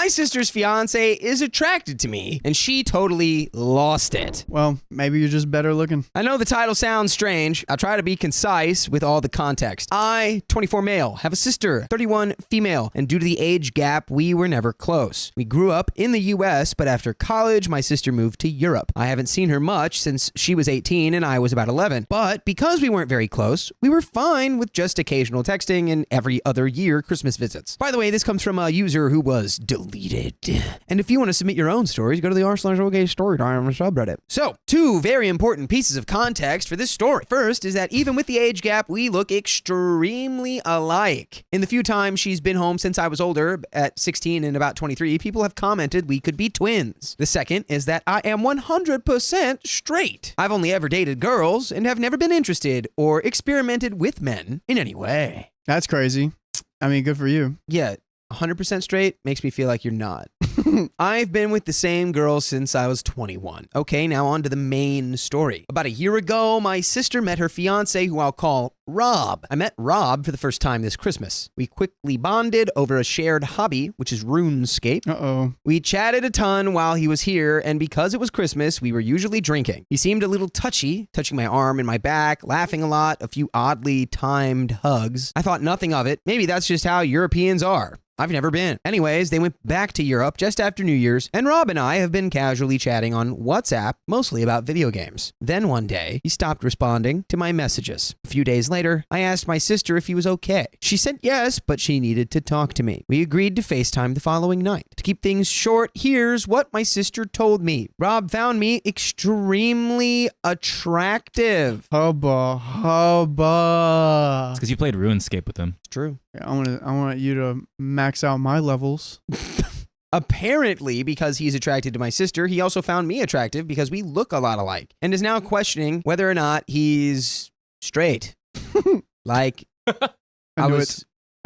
My sister's fiance is attracted to me, and she totally lost it. Well, maybe you're just better looking. I know the title sounds strange. I'll try to be concise with all the context. I, 24 male, have a sister, 31 female, and due to the age gap, we were never close. We grew up in the US, but after college, my sister moved to Europe. I haven't seen her much since she was 18 and I was about 11, but because we weren't very close, we were fine with just occasional texting and every other year Christmas visits. By the way, this comes from a user who was deleted. And if you want to submit your own stories, go to the r/OK storytime subreddit. So, two very important pieces of context for this story. First is that even with the age gap, we look extremely alike. In the few times she's been home since I was older, at 16 and about 23, people have commented we could be twins. The second is that I am 100% straight. I've only ever dated girls and have never been interested or experimented with men in any way. That's crazy. I mean, good for you. Yeah, 100% straight makes me feel like you're not. I've been with the same girl since I was 21. Okay, now on to the main story. About a year ago, my sister met her fiance, who I'll call Rob. I met Rob for the first time this Christmas. We quickly bonded over a shared hobby, which is RuneScape. Uh-oh. We chatted a ton while he was here, and because it was Christmas, we were usually drinking. He seemed a little touchy, touching my arm and my back, laughing a lot, a few oddly timed hugs. I thought nothing of it. Maybe that's just how Europeans are. I've never been. Anyways, they went back to Europe just after New Year's, and Rob and I have been casually chatting on WhatsApp, mostly about video games. Then one day, he stopped responding to my messages. A few days later, I asked my sister if he was okay. She said yes, but she needed to talk to me. We agreed to FaceTime the following night. To keep things short, here's what my sister told me. Rob found me extremely attractive. Hubba. It's because you played RuneScape with him. It's true. I want you to max out my levels. Apparently, because he's attracted to my sister, he also found me attractive because we look a lot alike, and is now questioning whether or not he's straight. Like, I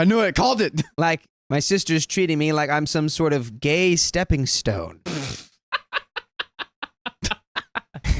knew it. Called it. Like, my sister's treating me like I'm some sort of gay stepping stone.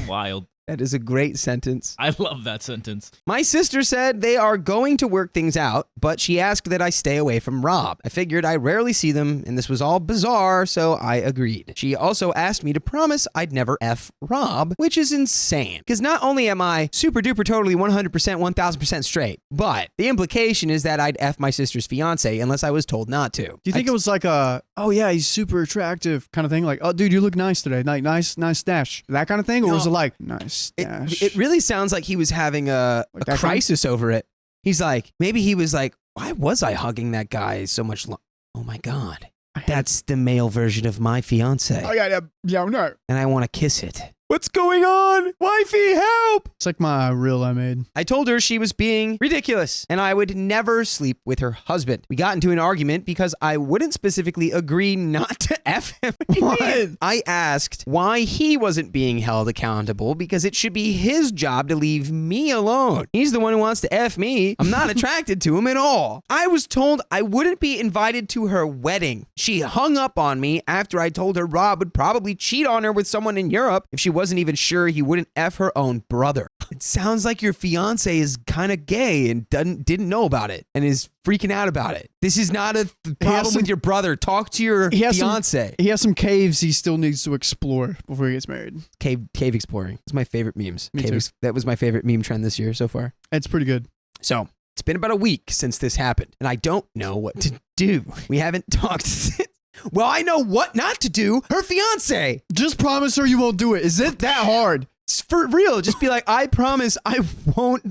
Wild. That is a great sentence. I love that sentence. My sister said they are going to work things out, but she asked that I stay away from Rob. I figured I rarely see them, and this was all bizarre, so I agreed. She also asked me to promise I'd never F Rob, which is insane. Because not only am I super duper totally 100%, 1000% straight, but the implication is that I'd F my sister's fiance unless I was told not to. Do you think it was like oh yeah, he's super attractive kind of thing? Like, oh dude, you look nice today. Like, nice stash. That kind of thing? Or was it like, nice stash? It really sounds like he was having a crisis over it. He's like, maybe he was like, why was I hugging that guy so much oh my God. That's the male version of my fiance. Oh yeah, no. And I want to kiss it. What's going on? Wifey, help! It's like my reel I made. I told her she was being ridiculous and I would never sleep with her husband. We got into an argument because I wouldn't specifically agree not to F him. What? I asked why he wasn't being held accountable because it should be his job to leave me alone. He's the one who wants to F me. I'm not attracted to him at all. I was told I wouldn't be invited to her wedding. She hung up on me after I told her Rob would probably cheat on her with someone in Europe if she wasn't even sure he wouldn't F her own brother. It sounds like your fiance is kind of gay and didn't know about it and is freaking out about it. This is not a problem with your brother. Talk to your fiance. He has some caves he still needs to explore before he gets married. Cave exploring. It's my favorite memes. Me too. That was my favorite meme trend this year so far. It's pretty good. So, it's been about a week since this happened, and I don't know what to do. We haven't talked since. Well, I know what not to do. Her fiance. Just promise her you won't do it. Is it that hard? For real. Just be like, I promise I won't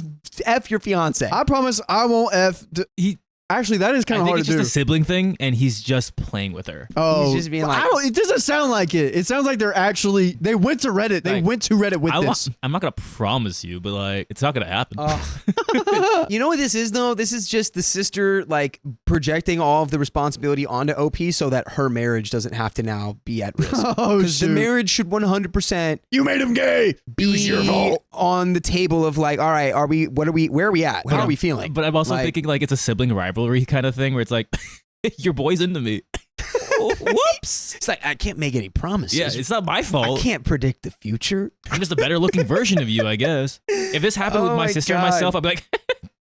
F your fiance. I promise I won't F. Actually, that is kind of hard to do. I think it's just a sibling thing, and he's just playing with her. Oh, he's just being like, it doesn't sound like it. It sounds like they went to Reddit. They went to Reddit with this. I'm not going to promise you, but like, it's not going to happen. You know what this is though? This is just the sister like projecting all of the responsibility onto OP so that her marriage doesn't have to now be at risk. Oh, because the marriage should 100% you made him gay. Be your fault. On the table of like, all right, where are we at? How are we feeling? But I'm also thinking like it's a sibling rivalry kind of thing where it's like, your boy's into me. Whoops. It's like, I can't make any promises. Yeah, it's not my fault. I can't predict the future. I'm just a better looking version of you, I guess. If this happened with my sister and myself, I'd be like,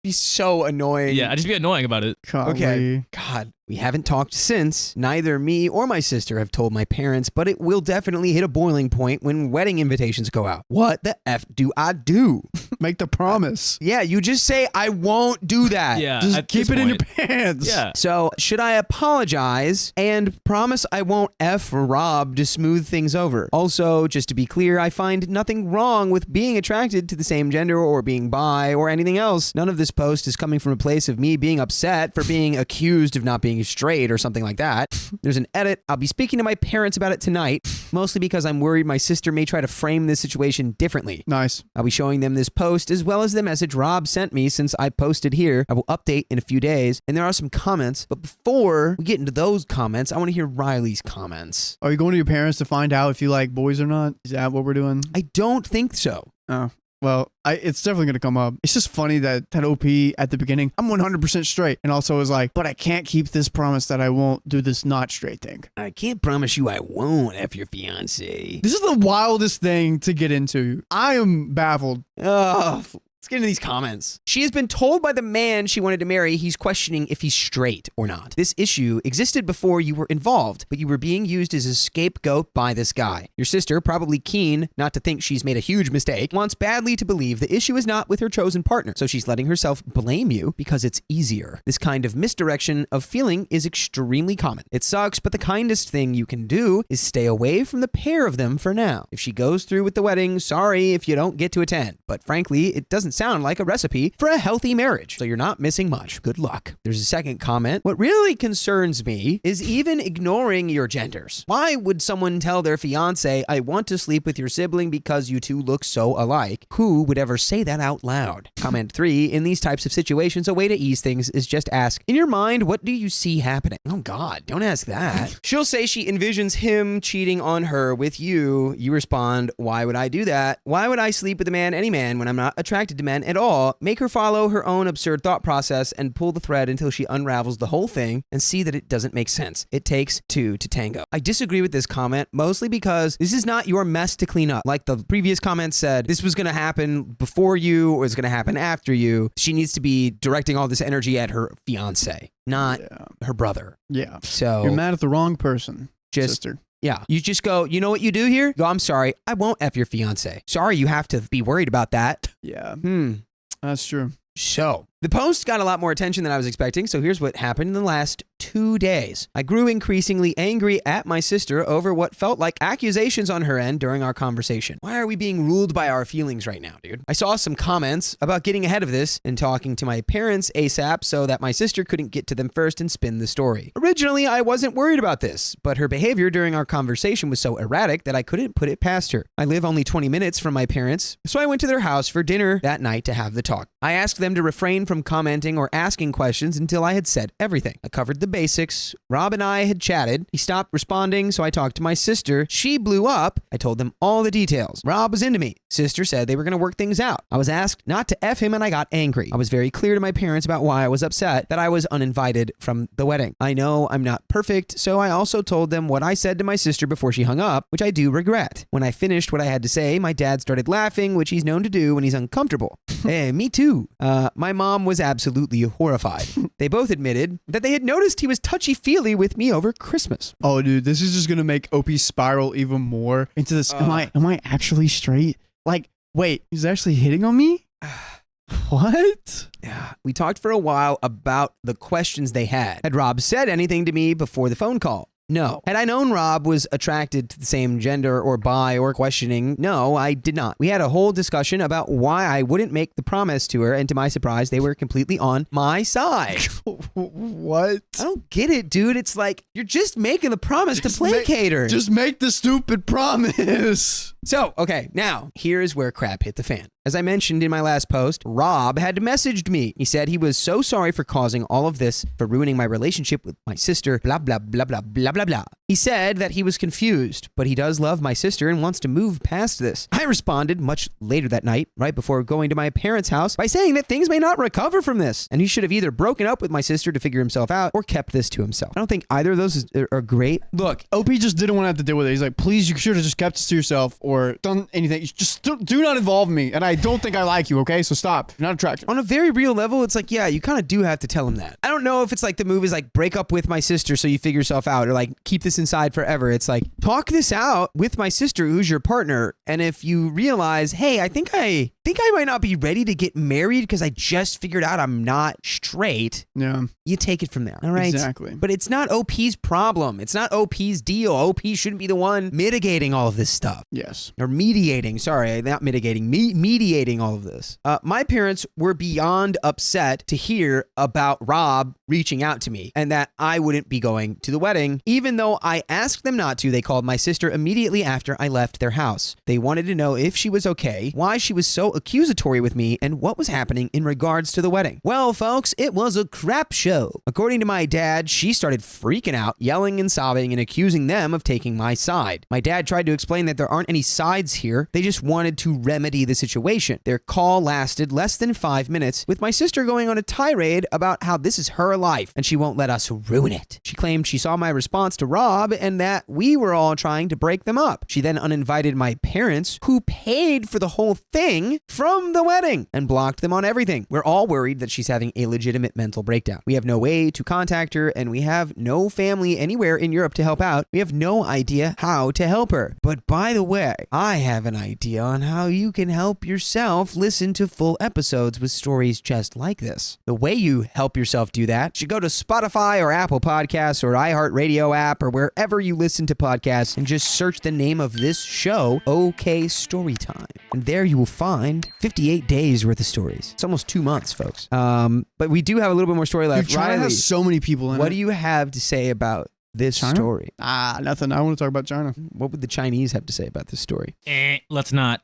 be so annoying. Yeah, I'd just be annoying about it. Okay. God. We haven't talked since. Neither me or my sister have told my parents, but it will definitely hit a boiling point when wedding invitations go out. What the F do I do? Make the promise. Yeah, you just say, I won't do that. Yeah. Just at keep this it in your point. pants. Yeah. So, should I apologize and promise I won't F Rob to smooth things over? Also, just to be clear, I find nothing wrong with being attracted to the same gender or being bi or anything else. None of this post is coming from a place of me being upset for being accused of not being straight or something like that. There's an edit. I'll be speaking to my parents about it tonight, mostly because I'm worried my sister may try to frame this situation differently. Nice. I'll be showing them this post as well as the message Rob sent me since I posted here. I will update in a few days, and there are some comments. But before we get into those comments, I want to hear Riley's comments. Are you going to your parents to find out if you like boys or not? Is that what we're doing? I don't think so. Oh. Well, it's definitely going to come up. It's just funny that OP at the beginning, I'm 100% straight. And also was like, but I can't keep this promise that I won't do this not straight thing. I can't promise you I won't F your fiance. This is the wildest thing to get into. I am baffled. Oh, let's get into these comments. She has been told by the man she wanted to marry he's questioning if he's straight or not. This issue existed before you were involved, but you were being used as a scapegoat by this guy. Your sister, probably keen not to think she's made a huge mistake, wants badly to believe the issue is not with her chosen partner, so she's letting herself blame you because it's easier. This kind of misdirection of feeling is extremely common. It sucks, but the kindest thing you can do is stay away from the pair of them for now. If she goes through with the wedding, sorry if you don't get to attend, but frankly, it doesn't sound like a recipe for a healthy marriage, so you're not missing much. Good luck. There's a second comment. What really concerns me is even ignoring your genders. Why would someone tell their fiance, I want to sleep with your sibling because you two look so alike? Who would ever say that out loud? Comment 3, in these types of situations, a way to ease things is just ask, in your mind, what do you see happening? Oh God, don't ask that. She'll say she envisions him cheating on her with you. You respond, why would I do that? Why would I sleep with a man, any man, when I'm not attracted to men at all? Make her follow her own absurd thought process and pull the thread until she unravels the whole thing and see that it doesn't make sense. It takes two to tango. I disagree with this comment mostly because this is not your mess to clean up. Like the previous comment said, this was going to happen before you or it's going to happen after you. She needs to be directing all this energy at her fiance, not her brother. Yeah. So you're mad at the wrong person, sister. Yeah. You just go, you know what you do here? Go, I'm sorry. I won't F your fiance. Sorry you have to be worried about that. Yeah. That's true. So, the post got a lot more attention than I was expecting, so here's what happened in the last 2 days. I grew increasingly angry at my sister over what felt like accusations on her end during our conversation. Why are we being ruled by our feelings right now, dude? I saw some comments about getting ahead of this and talking to my parents ASAP so that my sister couldn't get to them first and spin the story. Originally, I wasn't worried about this, but her behavior during our conversation was so erratic that I couldn't put it past her. I live only 20 minutes from my parents, so I went to their house for dinner that night to have the talk. I asked them to refrain from commenting or asking questions until I had said everything. I covered the basics. Rob and I had chatted. He stopped responding, so I talked to my sister. She blew up. I told them all the details. Rob was into me. Sister said they were going to work things out. I was asked not to F him and I got angry. I was very clear to my parents about why I was upset that I was uninvited from the wedding. I know I'm not perfect, so I also told them what I said to my sister before she hung up, which I do regret. When I finished what I had to say, my dad started laughing, which he's known to do when he's uncomfortable. Hey, me too. My mom was absolutely horrified. They both admitted that they had noticed he was touchy-feely with me over Christmas. Oh, dude, this is just gonna make OP spiral even more into this. Am I actually straight? Like, wait, he's actually hitting on me? What? Yeah. We talked for a while about the questions they had. Had Rob said anything to me before the phone call? No. Had I known Rob was attracted to the same gender or bi or questioning? No, I did not. We had a whole discussion about why I wouldn't make the promise to her, and to my surprise, they were completely on my side. What? I don't get it, dude. It's like, you're just making the promise to placate her. Just make the stupid promise. So, okay, now, here's where crap hit the fan. As I mentioned in my last post, Rob had messaged me. He said he was so sorry for causing all of this, for ruining my relationship with my sister, blah, blah, blah, blah, blah, blah, blah. He said that he was confused, but he does love my sister and wants to move past this. I responded much later that night, right before going to my parents' house, by saying that things may not recover from this, and he should have either broken up with my sister to figure himself out or kept this to himself. I don't think either of those are great. Look, OP just didn't want to have to deal with it. He's like, please, you should have just kept this to yourself or done anything. Just do not involve me. And I don't think I like you, okay? So stop. You're not attractive. On a very real level, it's like, yeah, you kind of do have to tell him that. I don't know if it's like the move is like break up with my sister so you figure yourself out, or like keep this inside forever. It's like talk this out with my sister who's your partner. And if you realize, hey, I think I might not be ready to get married because I just figured out I'm not straight. Yeah. You take it from there. All right. Exactly. But it's not OP's problem. It's not OP's deal. OP shouldn't be the one mitigating all of this stuff. Yes. Or mediating. Sorry, not mitigating. Mediating all of this. My parents were beyond upset to hear about Rob reaching out to me and that I wouldn't be going to the wedding. Even though I asked them not to, they called my sister immediately after I left their house. They wanted to know if she was okay, why she was so accusatory with me, and what was happening in regards to the wedding. Well, folks, it was a crap show. According to my dad, she started freaking out, yelling and sobbing and accusing them of taking my side. My dad tried to explain that there aren't any sides here. They just wanted to remedy the situation. Their call lasted less than 5 minutes, with my sister going on a tirade about how this is her life and she won't let us ruin it. She claimed she saw my response to Rob and that we were all trying to break them up. She then uninvited my parents, who paid for the whole thing, from the wedding and blocked them on everything. We're all worried that she's having a legitimate mental breakdown. We have no way to contact her and we have no family anywhere in Europe to help out. We have no idea how to help her. But by the way, I have an idea on how you can help yourself listen to full episodes with stories just like this. The way you help yourself do that, you should go to Spotify or Apple Podcasts or iHeartRadio app or wherever you listen to podcasts and just search the name of this show, OK Storytime. And there you will find 58 days worth of stories. It's almost 2 months, folks. But we do have a little bit more story left. Dude, China Riley, has so many people in it. what do you have to say about this China? story? Nothing. I want to talk about China. What would the Chinese have to say about this story? Let's not.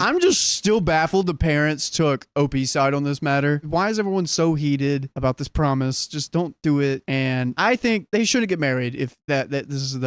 I'm just still baffled the parents took OP's side on this matter. Why is everyone so heated about this promise? Just don't do it. And I think they shouldn't get married if that this is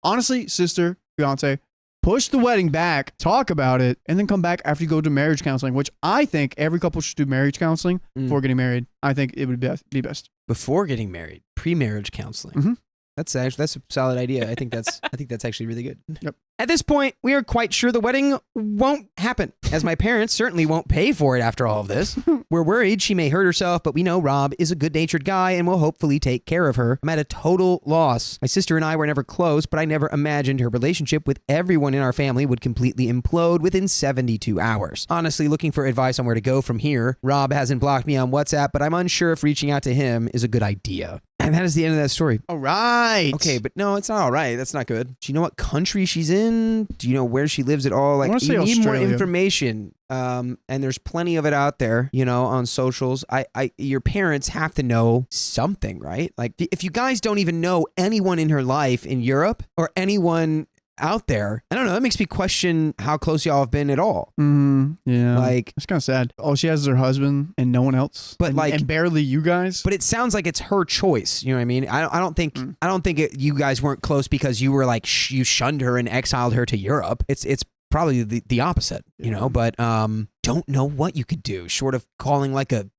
honestly, sister, fiance, push the wedding back, talk about it, and then come back after you go to marriage counseling, which I think every couple should do marriage counseling before getting married. I think it would be best. Before getting married, pre-marriage counseling. Mm-hmm. That's a solid idea. I think that's actually really good. Yep. At this point, we are quite sure the wedding won't happen, as my parents certainly won't pay for it after all of this. We're worried she may hurt herself, but we know Rob is a good-natured guy and will hopefully take care of her. I'm at a total loss. My sister and I were never close, but I never imagined her relationship with everyone in our family would completely implode within 72 hours. Honestly, looking for advice on where to go from here. Rob hasn't blocked me on WhatsApp, but I'm unsure if reaching out to him is a good idea. And that is the end of that story. All right. Okay, but no, it's not all right. That's not good. Do you know what country she's in? Do you know where she lives at all? Like, you need more information. And there's plenty of it out there, on socials. Your parents have to know something, right? Like, if you guys don't even know anyone in her life in Europe or anyone out there, I don't know, that makes me question how close y'all have been at all. Yeah, like, it's kind of sad. All she has is her husband and no one else, but and barely you guys. But it sounds like it's her choice. You know what I mean? I don't think you guys weren't close because you were like you shunned her and exiled her to Europe. It's probably the opposite, But don't know what you could do short of calling like a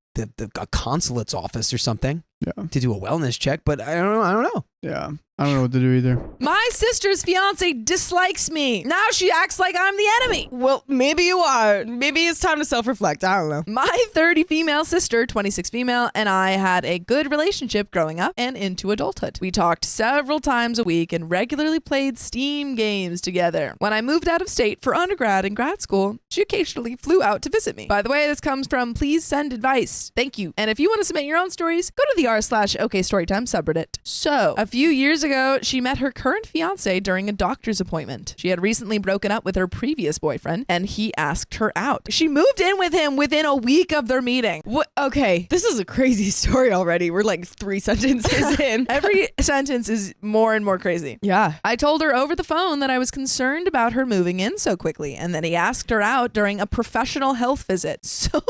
consulate's office or something to do a wellness check. But I don't know. Yeah. I don't know what to do either. My sister's fiance dislikes me. Now she acts like I'm the enemy. Well, maybe you are. Maybe it's time to self-reflect. I don't know. My 30 female sister, 26 female, and I had a good relationship growing up and into adulthood. We talked several times a week and regularly played Steam games together. When I moved out of state for undergrad and grad school, she occasionally flew out to visit me. By the way, this comes from Please Send Advice. Thank you. And if you want to submit your own stories, go to the r/OKStorytime subreddit. So, a few years ago, she met her current fiance during a doctor's appointment. She had recently broken up with her previous boyfriend, and he asked her out. She moved in with him within a week of their meeting. What? Okay, this is a crazy story already. We're like 3 sentences in. Every sentence is more and more crazy. Yeah. I told her over the phone that I was concerned about her moving in so quickly, and that he asked her out during a professional health visit. So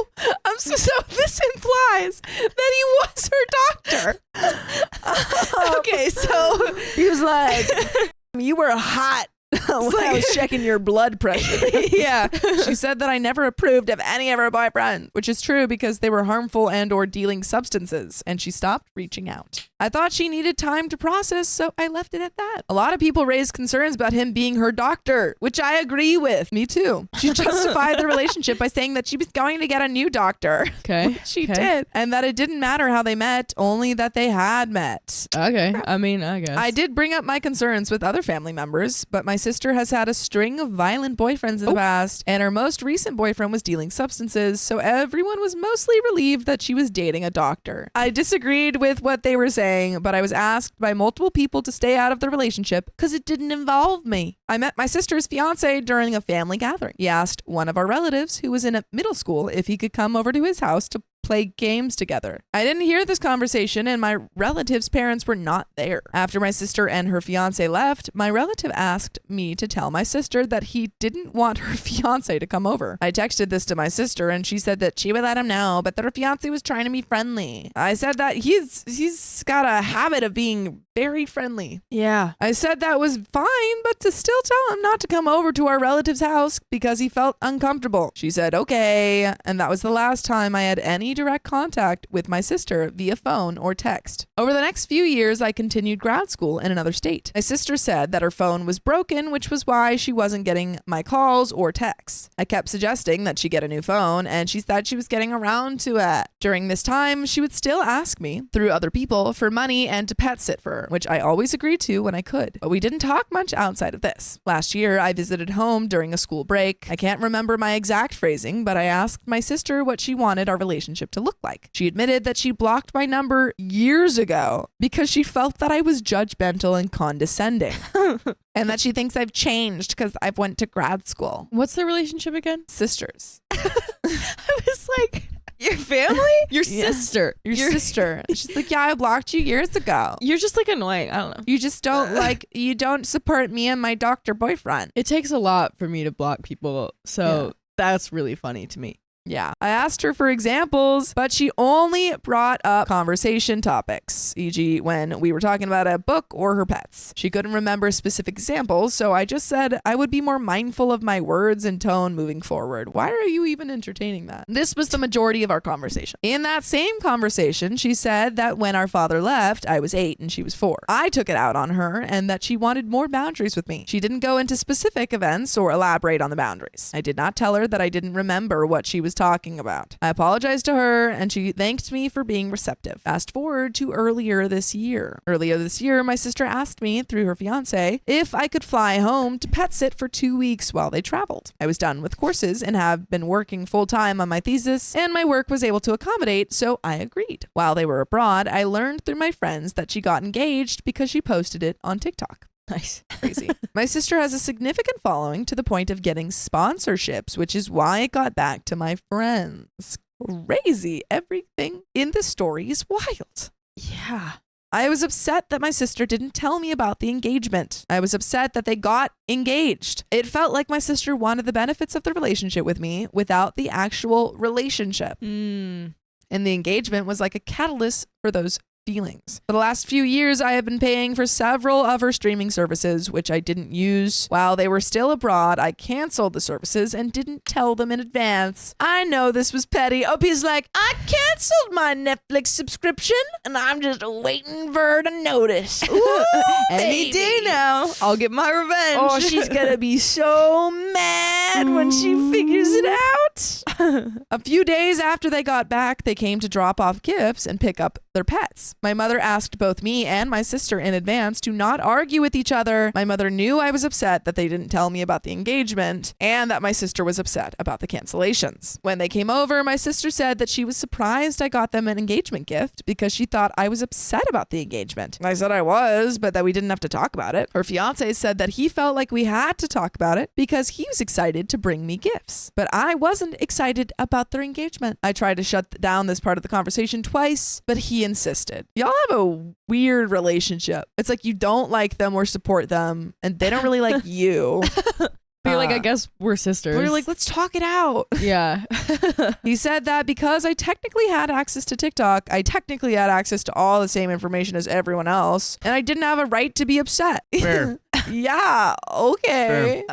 this implies that he was her doctor. Okay, so He was like, you were hot. I was checking your blood pressure. Yeah. She said that I never approved of any of her boyfriends, which is true because they were harmful and or dealing substances, and she stopped reaching out. I thought she needed time to process, so I left it at that. A lot of people raised concerns about him being her doctor, which I agree with. Me too. She justified the relationship by saying that she was going to get a new doctor. Okay. She did. And that it didn't matter how they met, only that they had met. Okay. I mean, I guess. I did bring up my concerns with other family members, but my sister has had a string of violent boyfriends in the past, and her most recent boyfriend was dealing substances, so everyone was mostly relieved that she was dating a doctor. I disagreed with what they were saying, but I was asked by multiple people to stay out of the relationship because it didn't involve me. I met my sister's fiance during a family gathering. He asked one of our relatives who was in middle school if he could come over to his house to play games together. I didn't hear this conversation, and my relative's parents were not there. After my sister and her fiance left, my relative asked me to tell my sister that he didn't want her fiance to come over. I texted this to my sister, and she said that she would let him know, but that her fiance was trying to be friendly. I said that he's got a habit of being very friendly. Yeah. I said that was fine, but to still tell him not to come over to our relative's house because he felt uncomfortable. She said, okay. And that was the last time I had any direct contact with my sister via phone or text. Over the next few years, I continued grad school in another state. My sister said that her phone was broken, which was why she wasn't getting my calls or texts. I kept suggesting that she get a new phone, and she said she was getting around to it. During this time, she would still ask me, through other people, for money and to pet sit for her, which I always agreed to when I could. But we didn't talk much outside of this. Last year, I visited home during a school break. I can't remember my exact phrasing, but I asked my sister what she wanted our relationship to look like. She admitted that she blocked my number years ago because she felt that I was judgmental and condescending. And that she thinks I've changed because I've went to grad school. What's the relationship again? Sisters. I was like, your family? Your Yeah. sister. Your sister. She's like, yeah, I blocked you years ago. You're just like annoying. I don't know. You just don't you don't support me and my doctor boyfriend. It takes a lot for me to block people. So that's really funny to me. Yeah. I asked her for examples, but she only brought up conversation topics, e.g. when we were talking about a book or her pets. She couldn't remember specific examples, so I just said I would be more mindful of my words and tone moving forward. Why are you even entertaining that? This was the majority of our conversation. In that same conversation, she said that when our father left, I was 8 and she was 4. I took it out on her and that she wanted more boundaries with me. She didn't go into specific events or elaborate on the boundaries. I did not tell her that I didn't remember what she was talking about. I apologized to her and she thanked me for being receptive. Fast forward to earlier this year. Earlier this year, my sister asked me through her fiance if I could fly home to pet sit for 2 weeks while they traveled. I was done with courses and have been working full time on my thesis, and my work was able to accommodate, so I agreed. While they were abroad, I learned through my friends that she got engaged because she posted it on TikTok. Nice. Crazy. My sister has a significant following to the point of getting sponsorships, which is why it got back to my friends. Crazy. Everything in the story is wild. Yeah. I was upset that my sister didn't tell me about the engagement. I was upset that they got engaged. It felt like my sister wanted the benefits of the relationship with me without the actual relationship. And the engagement was like a catalyst for those feelings. For the last few years, I have been paying for several of her streaming services, which I didn't use. While they were still abroad, I canceled the services and didn't tell them in advance. I know this was petty. OP's like, I canceled my Netflix subscription and I'm just waiting for her to notice. Ooh, Any day now, I'll get my revenge. Oh, she's gonna be so mad when she figures it out. A few days after they got back, they came to drop off gifts and pick up their pets. My mother asked both me and my sister in advance to not argue with each other. My mother knew I was upset that they didn't tell me about the engagement and that my sister was upset about the cancellations. When they came over, my sister said that she was surprised I got them an engagement gift because she thought I was upset about the engagement. I said I was, but that we didn't have to talk about it. Her fiance said that he felt like we had to talk about it because he was excited to bring me gifts. But I wasn't excited about their engagement. I tried to shut down this part of the conversation twice, but he insisted. Y'all have a weird relationship. It's like you don't like them or support them, and they don't really like you. But you're like, I guess we're sisters. We're like, let's talk it out. Yeah. He said that because I technically had access to TikTok, I technically had access to all the same information as everyone else, and I didn't have a right to be upset. Fair. Yeah, okay.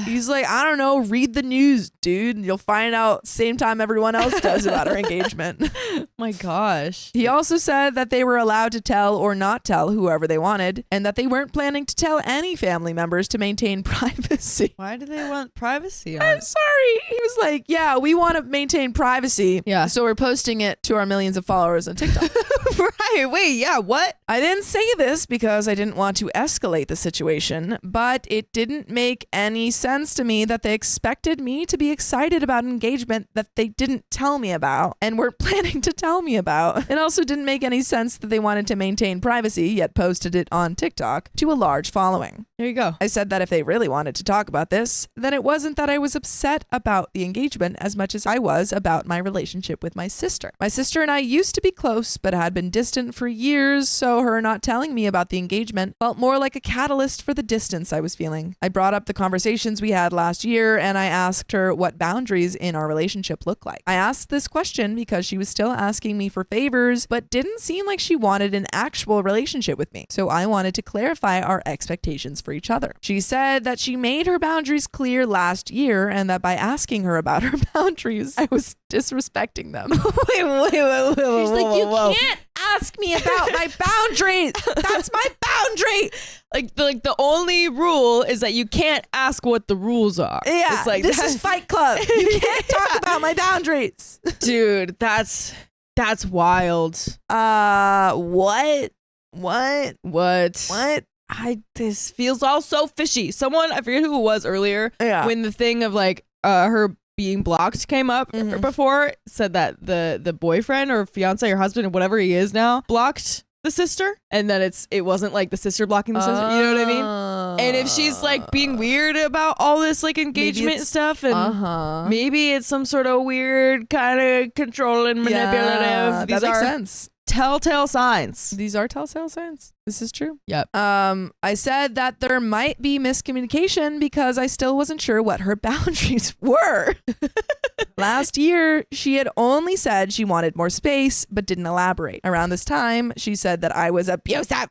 He's like, I don't know, read the news, dude. You'll find out same time everyone else does about our engagement. My gosh. He also said that they were allowed to tell or not tell whoever they wanted, and that they weren't planning to tell any family members to maintain privacy. Why do they want privacy on I'm it? sorry. He was like, yeah, we want to maintain privacy. Yeah. So we're posting it to our millions of followers on TikTok. Right. Wait, yeah, what? I didn't say this because I didn't want to escalate the situation, but it didn't make any sense to me that they expected me to be excited about an engagement that they didn't tell me about and weren't planning to tell me about. It also didn't make any sense that they wanted to maintain privacy, yet posted it on TikTok to a large following. There you go. I said that if they really wanted to talk about this, then it wasn't that I was upset about the engagement as much as I was about my relationship with my sister. My sister and I used to be close, but had been distant for years, so her not telling me about the engagement felt more like a catalyst for the distance I was feeling. I brought up the conversations we had last year, and I asked her what boundaries in our relationship look like. I asked this question because she was still asking me for favors, but didn't seem like she wanted an actual relationship with me, so I wanted to clarify our expectations for each other. She said that she made her boundaries clear last year, and that by asking her about her boundaries, I was disrespecting them. Wait. She's like, you can't ask me about my boundaries. That's my boundary. Like the only rule is that you can't ask what the rules are. Yeah, It's like this is Fight Club. You can't talk about my boundaries. dude, that's wild. What? What? This feels all so fishy. Someone, I forget who it was earlier, Yeah. when the thing of like her being blocked came up Mhm. before, said that the boyfriend or fiance or husband or whatever he is now blocked the sister, and then it wasn't like the sister blocking the sister. You know what I mean? And if she's like being weird about all this like engagement stuff, and maybe it's some sort of weird kind of controlling, manipulative. Yeah, These that makes are sense. telltale signs. These are telltale signs. This is true. Yep. I said that there might be miscommunication because I still wasn't sure what her boundaries were. Last year, she had only said she wanted more space, but didn't elaborate. Around this time, she said that I was abusive.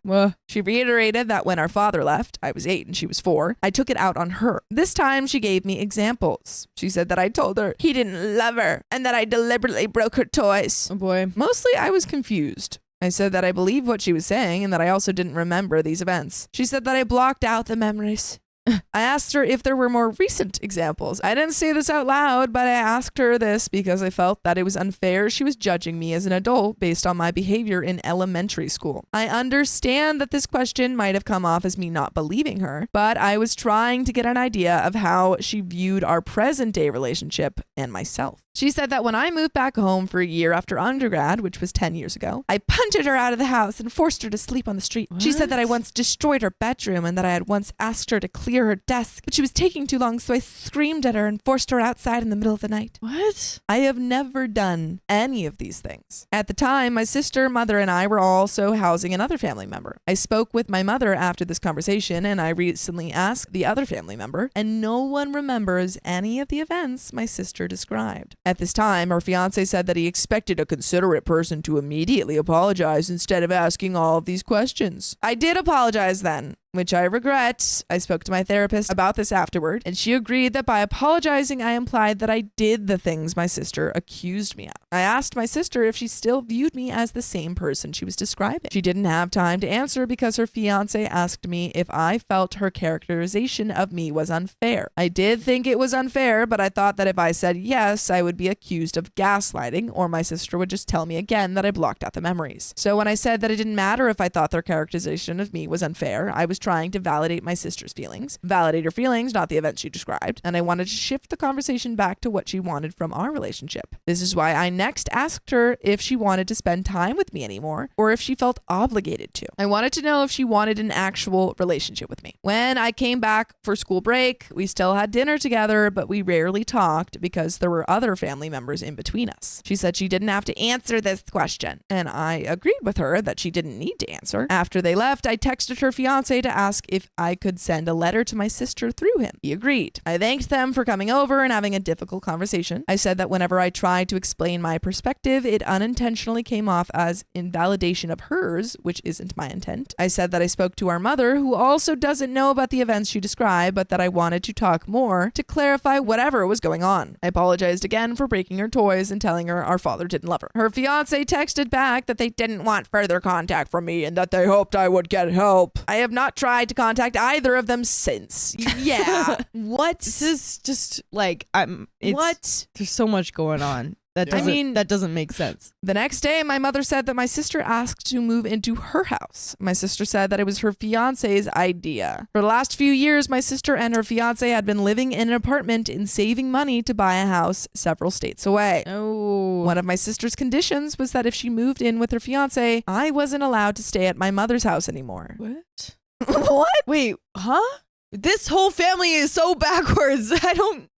She reiterated that when our father left, I was 8 and she was 4, I took it out on her. This time, she gave me examples. She said that I told her he didn't love her and that I deliberately broke her toys. Oh boy. Mostly, I was confused. I said that I believed what she was saying and that I also didn't remember these events. She said that I blocked out the memories. I asked her if there were more recent examples. I didn't say this out loud, but I asked her this because I felt that it was unfair she was judging me as an adult based on my behavior in elementary school. I understand that this question might have come off as me not believing her, but I was trying to get an idea of how she viewed our present day relationship and myself. She said that when I moved back home for a year after undergrad, which was 10 years ago, I punted her out of the house and forced her to sleep on the street. She said that I once destroyed her bedroom and that I had once asked her to clear her desk, but she was taking too long, so I screamed at her and forced her outside in the middle of the night. What? I have never done any of these things. At the time, my sister, mother, and I were also housing another family member. I spoke with my mother after this conversation, and I recently asked the other family member, and no one remembers any of the events my sister described. At this time, her fiance said that he expected a considerate person to immediately apologize instead of asking all of these questions. I did apologize then, which I regret. I spoke to my therapist about this afterward, and she agreed that by apologizing, I implied that I did the things my sister accused me of. I asked my sister if she still viewed me as the same person she was describing. She didn't have time to answer because her fiance asked me if I felt her characterization of me was unfair. I did think it was unfair, but I thought that if I said yes, I would be accused of gaslighting, or my sister would just tell me again that I blocked out the memories. So when I said that it didn't matter if I thought their characterization of me was unfair, I was trying to validate my sister's feelings. Validate her feelings, not the events she described. And I wanted to shift the conversation back to what she wanted from our relationship. This is why I next asked her if she wanted to spend time with me anymore, or if she felt obligated to. I wanted to know if she wanted an actual relationship with me. When I came back for school break, we still had dinner together, but we rarely talked because there were other family members in between us. She said she didn't have to answer this question, and I agreed with her that she didn't need to answer. After they left, I texted her fiance to ask if I could send a letter to my sister through him. He agreed. I thanked them for coming over and having a difficult conversation. I said that whenever I tried to explain my perspective, it unintentionally came off as invalidation of hers, which isn't my intent. I said that I spoke to our mother, who also doesn't know about the events she described, but that I wanted to talk more to clarify whatever was going on. I apologized again for breaking her toys and telling her our father didn't love her. Her fiance texted back that they didn't want further contact from me and that they hoped I would get help. I have not tried to contact either of them since. Yeah. What? This is just like What? There's so much going on. That doesn't make sense. The next day, my mother said that my sister asked to move into her house. My sister said that it was her fiance's idea. For the last few years, my sister and her fiance had been living in an apartment and saving money to buy a house several states away. Oh. One of my sister's conditions was that if she moved in with her fiance, I wasn't allowed to stay at my mother's house anymore. What? What? Wait, huh? This whole family is so backwards. I don't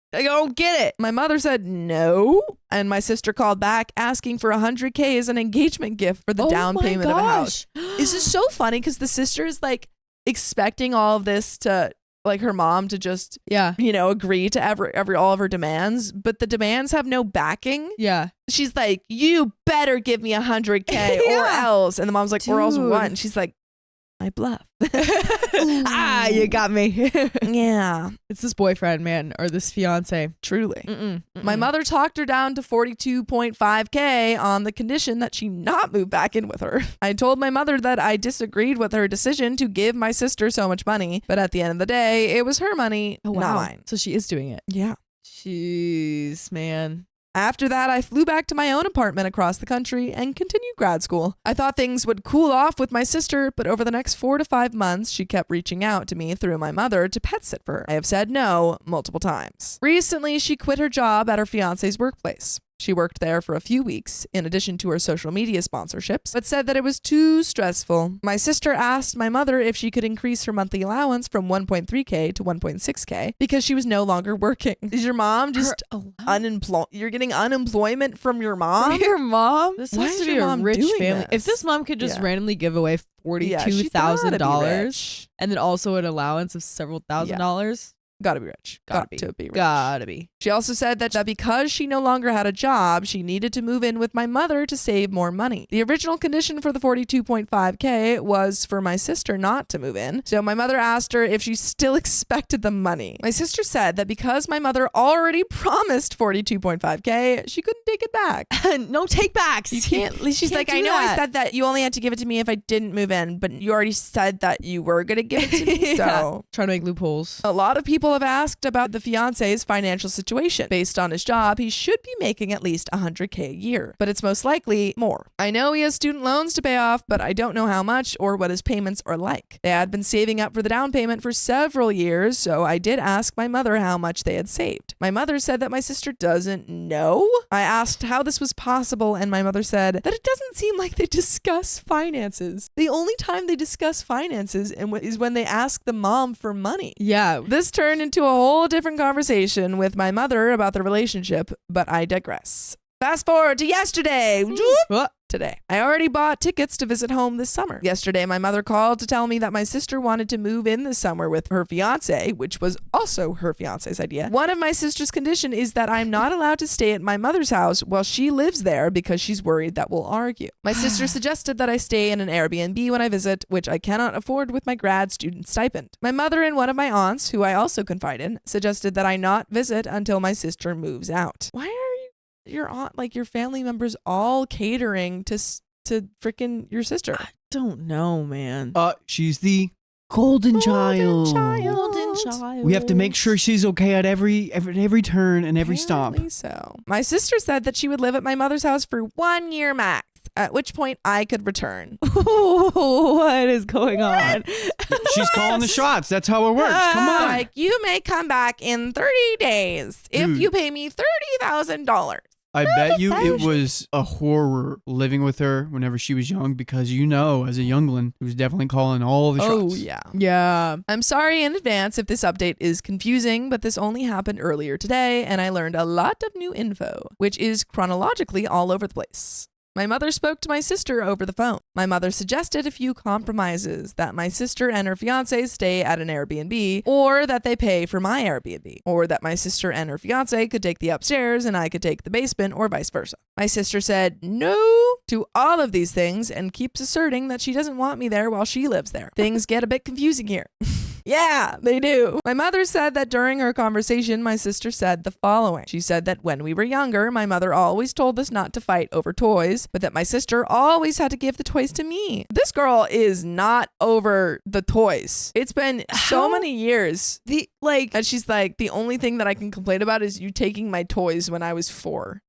get it. My mother said no, and my sister called back asking for $100K as an engagement gift for the down payment of a house. This is so funny because the sister is like expecting all of this to, like, her mom to just, agree to all of her demands, but the demands have no backing. Yeah. She's like, you better give me $100K or else. And the mom's like, or else what? And she's like, I bluff. You got me. Yeah. It's this boyfriend, man, or this fiance. Truly. My mother talked her down to $42.5K on the condition that she not move back in with her. I told my mother that I disagreed with her decision to give my sister so much money, but at the end of the day, it was her money, not mine. So she is doing it. Yeah. Jeez, man. After that, I flew back to my own apartment across the country and continued grad school. I thought things would cool off with my sister, but over the next 4 to 5 months, she kept reaching out to me through my mother to pet sit for her. I have said no multiple times. Recently, she quit her job at her fiance's workplace. She worked there for a few weeks, in addition to her social media sponsorships, but said that it was too stressful. My sister asked my mother if she could increase her monthly allowance from 1.3K to 1.6K because she was no longer working. Is your mom just unemployed? You're getting unemployment from your mom? From your mom? This Why has is to be your a mom rich doing family. this? If this mom could just randomly give away $42,000 and then also an allowance of several $1,000s. Gotta be rich. Gotta be. She also said that because she no longer had a job, she needed to move in with my mother to save more money. The original condition for the 42.5K was for my sister not to move in. So my mother asked her if she still expected the money. My sister said that because my mother already promised 42.5K, she couldn't take it back. No take backs. You can't. She's like, I know I said that you only had to give it to me if I didn't move in, but you already said that you were going to give it to me. So trying to make loopholes. A lot of people have asked about the fiance's financial situation. Based on his job, he should be making at least $100K a year, but it's most likely more. I know he has student loans to pay off, but I don't know how much or what his payments are like. They had been saving up for the down payment for several years, so I did ask my mother how much they had saved. My mother said that my sister doesn't know. I asked how this was possible, and my mother said that it doesn't seem like they discuss finances. The only time they discuss finances is when they ask the mom for money. Yeah. This turned into a whole different conversation with my mother about the relationship, but I digress. Fast forward to yesterday. Today. I already bought tickets to visit home this summer. Yesterday, my mother called to tell me that my sister wanted to move in this summer with her fiance, which was also her fiance's idea. One of my sister's condition is that I'm not allowed to stay at my mother's house while she lives there because she's worried that we'll argue. My sister suggested that I stay in an Airbnb when I visit, which I cannot afford with my grad student stipend. My mother and one of my aunts, who I also confide in, suggested that I not visit until my sister moves out. Why are your aunt, like your family members, all catering to freaking your sister? I don't know, man. She's the golden child. We have to make sure she's okay at every turn and every stop. Apparently so. My sister said that she would live at my mother's house for 1 year max, at which point I could return. What is going on? She's calling the shots. That's how it works. Come on. Like, you may come back in 30 days if you pay me $30,000. I bet you it was a horror living with her whenever she was young because as a youngling, he was definitely calling all the shots. Oh, yeah. Yeah. I'm sorry in advance if this update is confusing, but this only happened earlier today, and I learned a lot of new info, which is chronologically all over the place. My mother spoke to my sister over the phone. My mother suggested a few compromises, that my sister and her fiance stay at an Airbnb, or that they pay for my Airbnb, or that my sister and her fiance could take the upstairs and I could take the basement, or vice versa. My sister said no to all of these things and keeps asserting that she doesn't want me there while she lives there. Things get a bit confusing here. Yeah, they do. My mother said that during her conversation, my sister said the following. She said that when we were younger, my mother always told us not to fight over toys, but that my sister always had to give the toys to me. This girl is not over the toys. It's been so many years. And she's like, the only thing that I can complain about is you taking my toys when I was 4.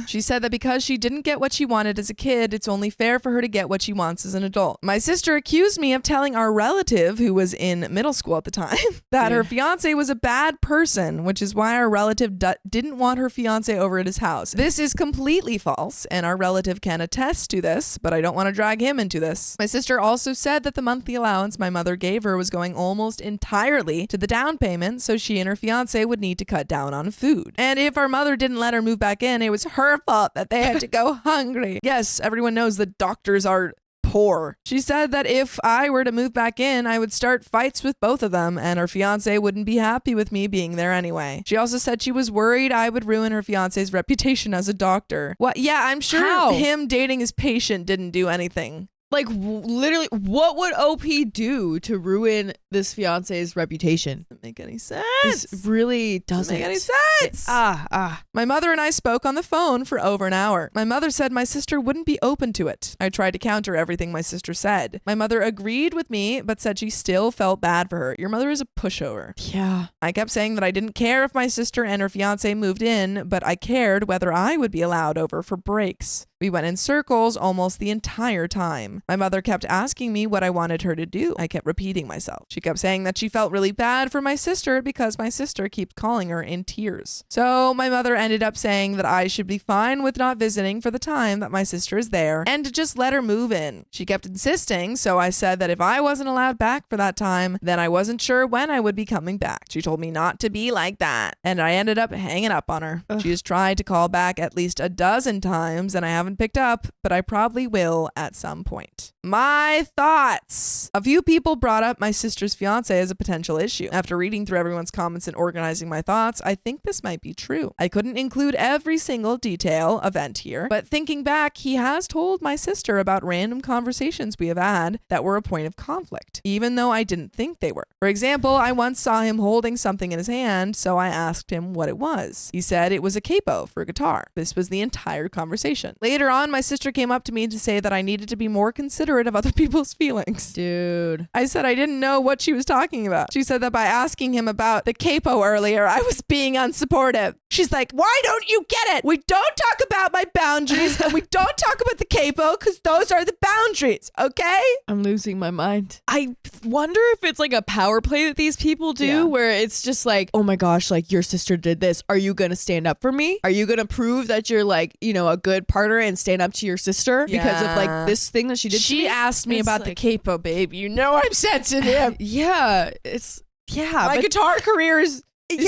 She said that because she didn't get what she wanted as a kid, it's only fair for her to get what she wants as an adult. My sister accused me of telling our relative, who was in middle school at the time, that her fiance was a bad person, which is why our relative didn't want her fiance over at his house. This is completely false, and our relative can attest to this, but I don't want to drag him into this. My sister also said that the monthly allowance my mother gave her was going almost entirely to the down payment, so she and her fiance would need to cut down on food. And if our mother didn't let her move back in, it was her fault that they had to go hungry. Yes, everyone knows that doctors are poor. She said that if I were to move back in, I would start fights with both of them, and her fiance wouldn't be happy with me being there anyway. She also said she was worried I would ruin her fiance's reputation as a doctor. What? Yeah, I'm sure him dating his patient didn't do anything. Like, literally, what would OP do to ruin this fiance's reputation? Doesn't make any sense. This really doesn't make any sense. My mother and I spoke on the phone for over an hour. My mother said my sister wouldn't be open to it. I tried to counter everything my sister said. My mother agreed with me, but said she still felt bad for her. Your mother is a pushover. Yeah. I kept saying that I didn't care if my sister and her fiance moved in, but I cared whether I would be allowed over for breaks. We went in circles almost the entire time. My mother kept asking me what I wanted her to do. I kept repeating myself. She kept saying that she felt really bad for my sister because my sister keeps calling her in tears. So my mother ended up saying that I should be fine with not visiting for the time that my sister is there and to just let her move in. She kept insisting, so I said that if I wasn't allowed back for that time, then I wasn't sure when I would be coming back. She told me not to be like that, and I ended up hanging up on her. Ugh. She has tried to call back at least a dozen times, and I haven't picked up, but I probably will at some point. My thoughts. A few people brought up my sister's fiance as a potential issue. After reading through everyone's comments and organizing my thoughts, I think this might be true. I couldn't include every single detail event here, but thinking back, he has told my sister about random conversations we have had that were a point of conflict, even though I didn't think they were. For example, I once saw him holding something in his hand, so I asked him what it was. He said it was a capo for a guitar. This was the entire conversation. Later on, my sister came up to me to say that I needed to be more considerate of other people's feelings. Dude. I said I didn't know what she was talking about. She said that by asking him about the capo earlier, I was being unsupportive. She's like, why don't you get it? We don't talk about my boundaries and we don't talk about the capo because those are the boundaries, okay? I'm losing my mind. I wonder if it's like a power play that these people do where it's just like, oh my gosh, like your sister did this. Are you going to stand up for me? Are you going to prove that you're like, you know, a good partner and stand up to your sister because of like this thing that she did? She asked me about the capo, babe. You know I'm sensitive. My guitar career is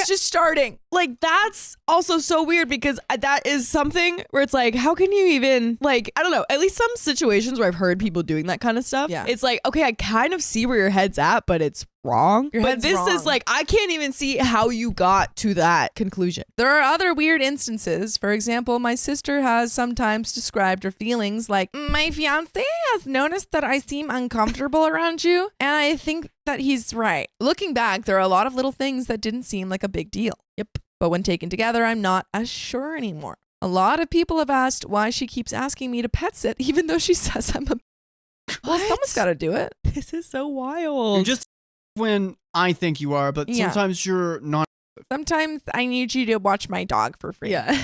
just starting. Like, that's also so weird because that is something where it's like, how can you even, like, I don't know, at least some situations where I've heard people doing that kind of stuff. Yeah. It's like, okay, I kind of see where your head's at, but it's wrong. But this is like, I can't even see how you got to that conclusion. There are other weird instances. For example, my sister has sometimes described her feelings like, my fiance has noticed that I seem uncomfortable around you, and I think that he's right. Looking back, there are a lot of little things that didn't seem like a big deal. Yep. But when taken together, I'm not as sure anymore. A lot of people have asked why she keeps asking me to pet sit, even though she says I'm a... Well, someone's got to do it. This is so wild. You're just when I think you are, but sometimes you're not. Sometimes I need you to watch my dog for free. Yeah.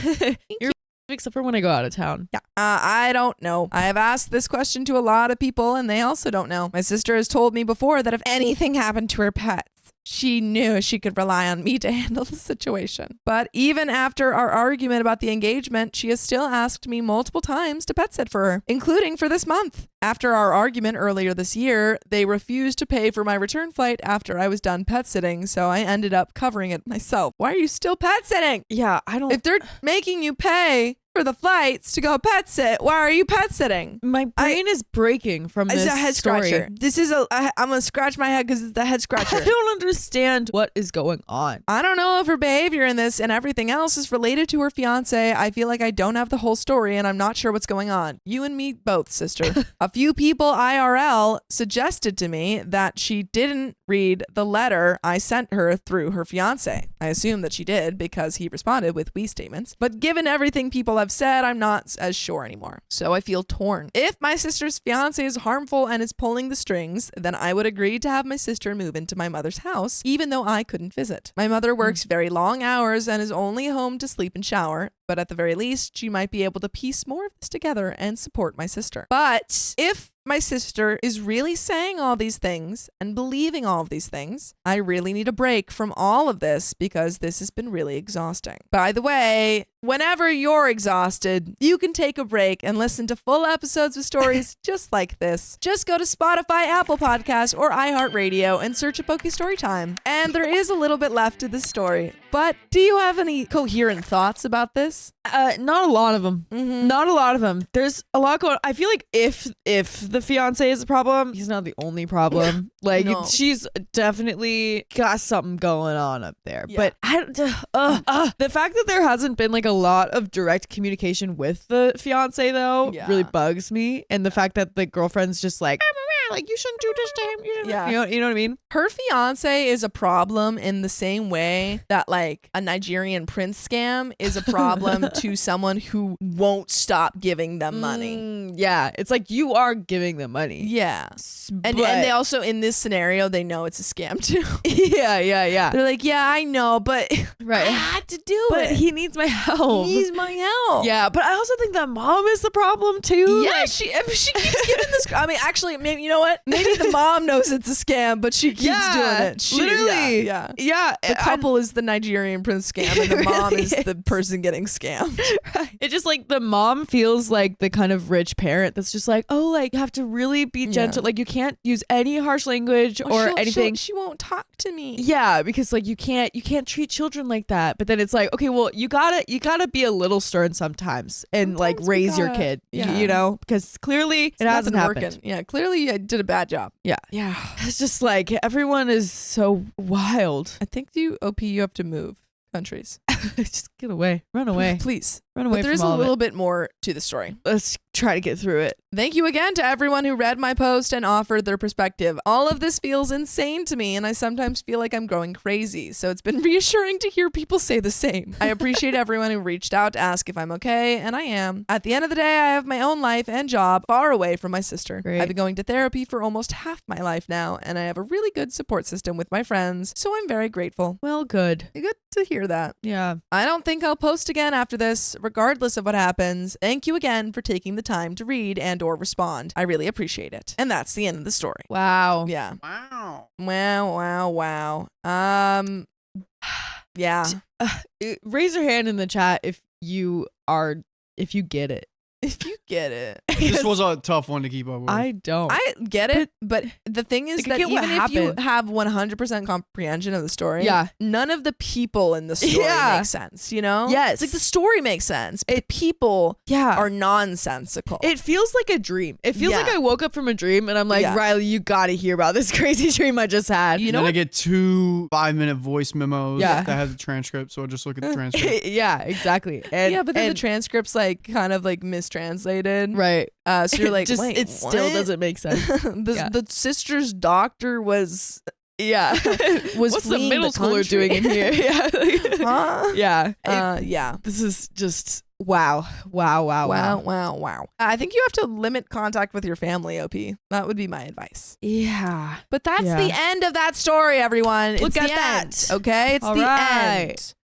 You're except for when I go out of town. Yeah. I don't know. I have asked this question to a lot of people, and they also don't know. My sister has told me before that if anything happened to her pets, she knew she could rely on me to handle the situation. But even after our argument about the engagement, she has still asked me multiple times to pet sit for her, including for this month. After our argument earlier this year, they refused to pay for my return flight after I was done pet sitting, so I ended up covering it myself. Why are you still pet sitting? Yeah, I don't... If they're making you pay for the flights to go pet sit. Why are you pet sitting? My brain is breaking from this It's a head story. scratcher. This is I'm gonna scratch my head because it's the head scratcher. I don't understand what is going on. I don't know if her behavior in this and everything else is related to her fiance. I feel like I don't have the whole story and I'm not sure what's going on. You and me both, sister. A few people IRL suggested to me that she didn't read the letter I sent her through her fiance. I assume that she did because he responded with we statements. But given everything people have said, I'm not as sure anymore. So I feel torn. If my sister's fiance is harmful and is pulling the strings, then I would agree to have my sister move into my mother's house, even though I couldn't visit. My mother works very long hours and is only home to sleep and shower, but at the very least, she might be able to piece more of this together and support my sister. But if my sister is really saying all these things and believing all of these things, I really need a break from all of this because this has been really exhausting. By the way, whenever you're exhausted, you can take a break and listen to full episodes of stories just like this. Just go to Spotify, Apple Podcasts, or iHeartRadio and search Up OK Storytime. And there is a little bit left to this story. But do you have any coherent thoughts about this? Not a lot of them. Not a lot of them. There's a lot going. I feel like if the fiance is a problem, he's not the only problem. Like No. she's definitely got something going on up there. Yeah. But the fact that there hasn't been like a lot of direct communication with the fiance though really bugs me. And the fact that the girlfriend's just like you shouldn't do this to him. You shouldn't. Yeah. You know what I mean? Her fiance is a problem in the same way that like a Nigerian prince scam is a problem to someone who won't stop giving them money. Yeah, it's like you are giving them money. Yeah. And they also, in this scenario, they know it's a scam too. yeah. They're like, yeah, I know, but Right. I had to do But it. he needs my help. He needs my help. Yeah, but I also think that mom is the problem too. Yeah, Like, she keeps giving this. I mean, actually, maybe you know what? Maybe the mom knows it's a scam, but she keeps doing it. Literally. Yeah. Yeah. The couple is the Nigerian prince scam, and the mom is the person getting scammed. It's just like the mom feels like the kind of rich parent that's just like, oh, like you have to really be gentle. Like you can't use any harsh language or anything. She won't talk to me. Yeah, because like you can't treat children like that. But then it's like, okay, well, you gotta be a little stern sometimes and like Sometimes we raise your gotta- kid. yeah. You know, because clearly it hasn't happened. Working. Yeah, clearly I did a bad job. Yeah. It's just like everyone is so wild. I think OP, you have to move countries. Just get away, run away, Please. run away. But there is from a all little of bit more to the story. it. Let's try to get through it. Thank you again to everyone who read my post and offered their perspective. All of this feels insane to me, and I sometimes feel like I'm going crazy. So it's been reassuring to hear people say the same. I appreciate everyone who reached out to ask if I'm okay, and I am. At the end of the day, I have my own life and job far away from my sister. Great. I've been going to therapy for almost half my life now, and I have a really good support system with my friends, so I'm very grateful. Well, good. Good to hear that. Yeah. I don't think I'll post again after this, regardless of what happens. Thank you again for taking the time to read and or respond. I really appreciate it. And that's the end of the story. Wow. Yeah. Wow. Wow. Yeah. Raise your hand in the chat if you get it. If you get it. This was a tough one to keep up with. I don't. I get it, but the thing is Like, I that get what even if you happened. have 100% comprehension of the story, Yeah. none of the people in the story Yeah. make sense, you know? Yes. It's like the story makes sense, but the people yeah. are nonsensical. It feels like a dream. It feels Yeah. like I woke up from a dream and I'm like, Yeah. Riley, you gotta hear about this crazy dream I just had. You And know then I what? get 2 5-minute voice memos Yeah. that have the transcript, so I just look at the transcript. Yeah, exactly. And, Yeah, but then the and- transcript's like kind of like mistranslated. right. So you're like, Just, wait, it still what? doesn't make sense. Yeah. The sister's doctor was Yeah. was What's the fleeing middle schooler country. doing in here? Yeah. Huh? Yeah. Yeah. This is just wow. Wow. I think you have to limit contact with your family, OP. That would be my advice. Yeah. But that's Yeah. the end of that story, everyone. Look It's at the that. end, okay? It's All the right. end.